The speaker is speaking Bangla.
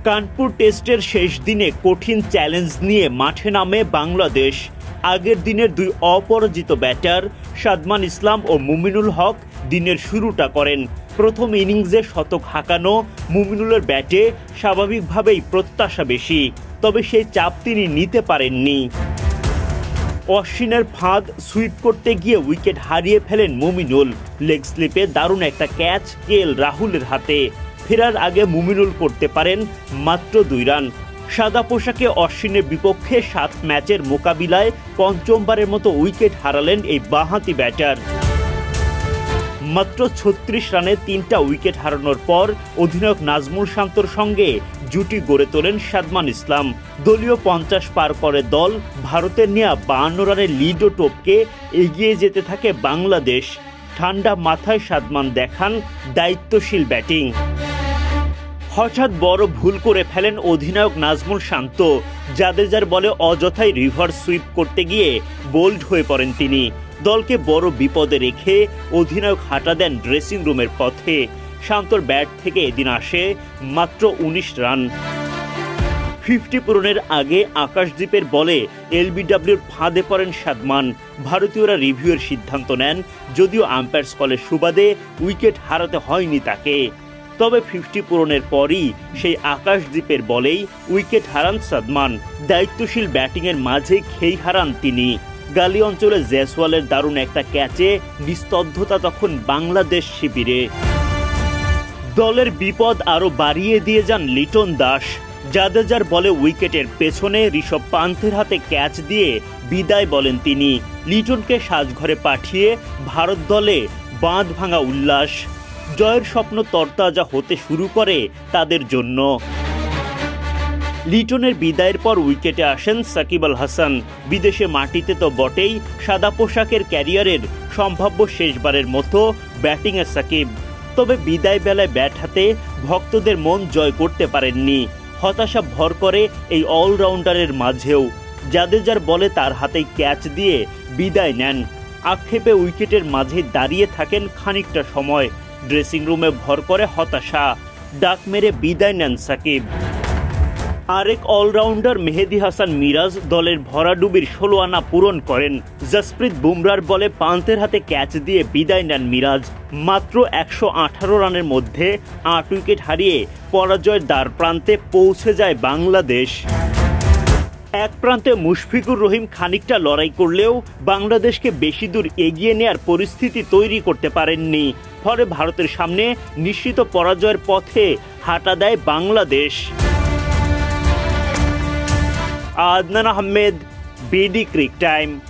কানপুর টেস্টের শেষ দিনে কঠিন চ্যালেঞ্জ নিয়ে মাঠে নামে বাংলাদেশ। আগের দিনের দুই অপরাজিত ব্যাটার সাদমান ইসলাম ও মুমিনুল হক দিনের শুরুটা করেন। প্রথম ইনিংসে শতক হাঁকানো মুমিনুলের ব্যাটে স্বাভাবিকভাবেই প্রত্যাশা বেশি, তবে সেই চাপ তিনি নিতে পারেননি। অশ্বিনের ফাঁদ সুইপ করতে গিয়ে উইকেট হারিয়ে ফেলেন মুমিনুল। লেগ স্লিপে দারুণ একটা ক্যাচ কেএল রাহুলের হাতে। ফেরার আগে মুমিনুল করতে পারেন মাত্র 2 রান। সাদা পোশাকে অশ্বিনের বিপক্ষে 7 ম্যাচের মোকাবিলায় পঞ্চমবারের মতো উইকেট হারালেন এই বাঁহাতি ব্যাটার। মাত্র 36 রানে 3টা উইকেট হারানোর পর অধিনায়ক নাজমুল শান্তর সঙ্গে জুটি গড়ে তোলেন সাদমান ইসলাম। দলীয় 50 পার করে দল ভারতের নেয়া 52 রানের লিডও টপকে এগিয়ে যেতে থাকে বাংলাদেশ। ঠান্ডা মাথায় সাদমান দেখান দায়িত্বশীল ব্যাটিং। হঠাৎ বড় ভুল করে ফেলেন অধিনায়ক নাজমুল শান্ত। জাদেজার বলে অযথাই রিভার্স সুইপ করতে গিয়ে বোল্ড হয়ে পড়েন তিনি। দলকে বড় বিপদে রেখে অধিনায়ক হাঁটা দেন ড্রেসিং রুমের পথে। শান্তর ব্যাট থেকে এদিন আসে মাত্র 19 রান। 50 পূরণের আগে আকাশদ্বীপের বলে এলবিডব্লিউর ফাঁদে পড়েন সাদমান। ভারতীয়রা রিভিউয়ের সিদ্ধান্ত নেন, যদিও আম্পায়ার্স কলের সুবাদে উইকেট হারাতে হয়নি তাকে। তবে 50 পূরণের পরই সেই আকাশদ্বীপের বলেই উইকেট হারান সাদমান। দায়িত্বশীল ব্যাটিংয়ের মাঝে খেই হারান তিনি। গালি অঞ্চলে জয়সওয়ালের দারুণ একটা ক্যাচে নিস্তব্ধতা তখন বাংলাদেশ শিবিরে। দলের বিপদ আরও বাড়িয়ে দিয়ে যান লিটন দাস। জাদেজার বলে উইকেটের পেছনে ঋষভ পান্থের হাতে ক্যাচ দিয়ে বিদায় বলেন তিনি। লিটনকে সাজঘরে পাঠিয়ে ভারত দলে বাঁধ ভাঙা উল্লাস। জয়ের স্বপ্ন তরতাজা হতে শুরু করে তাদের জন্য। লিটনের বিদায়ের পর উইকেটে আসেন সাকিব আল হাসান। বিদেশে মাটিতে তো বটেই, সাদা পোশাকের ক্যারিয়ারের সম্ভাব্য শেষবারের মতো ব্যাটিংয়ে সাকিব। তবে বিদায় বেলায় ব্যাট হাতে ভক্তদের মন জয় করতে পারেননি। হতাশা ভর করে এই অলরাউন্ডারের মাঝেও। জাদেজার বলে তার হাতেই ক্যাচ দিয়ে বিদায় নেন। আক্ষেপে উইকেটের মাঝে দাঁড়িয়ে থাকেন খানিকটা সময়। ড্রেসিং রুমে ভর করে হতাশা। ডাক মেরে বিদায় নেন সাকিব। আরেক অলরাউন্ডার মেহেদী হাসান মিরাজ দলের ভরাডুবির 16 আনা পূরণ করেন। জসপ্রীত বুমরার বলে পান্থের হাতে ক্যাচ দিয়ে বিদায় নেন মিরাজ। মাত্র 118 রানের মধ্যে 8 উইকেট হারিয়ে পরাজয়ের দ্বার প্রান্তে পৌঁছে যায় বাংলাদেশ। এক প্রান্তে মুশফিকুর রহিম খানিকটা লড়াই করলেও বাংলাদেশকে বেশি দূর এগিয়ে নেয়ার পরিস্থিতি তৈরি করতে পারেননি। ফলে ভারতের সামনে নিশ্চিত পরাজয়ের পথে হাঁটা দেয় Bangladesh. Adnan Ahmed, BD cric time.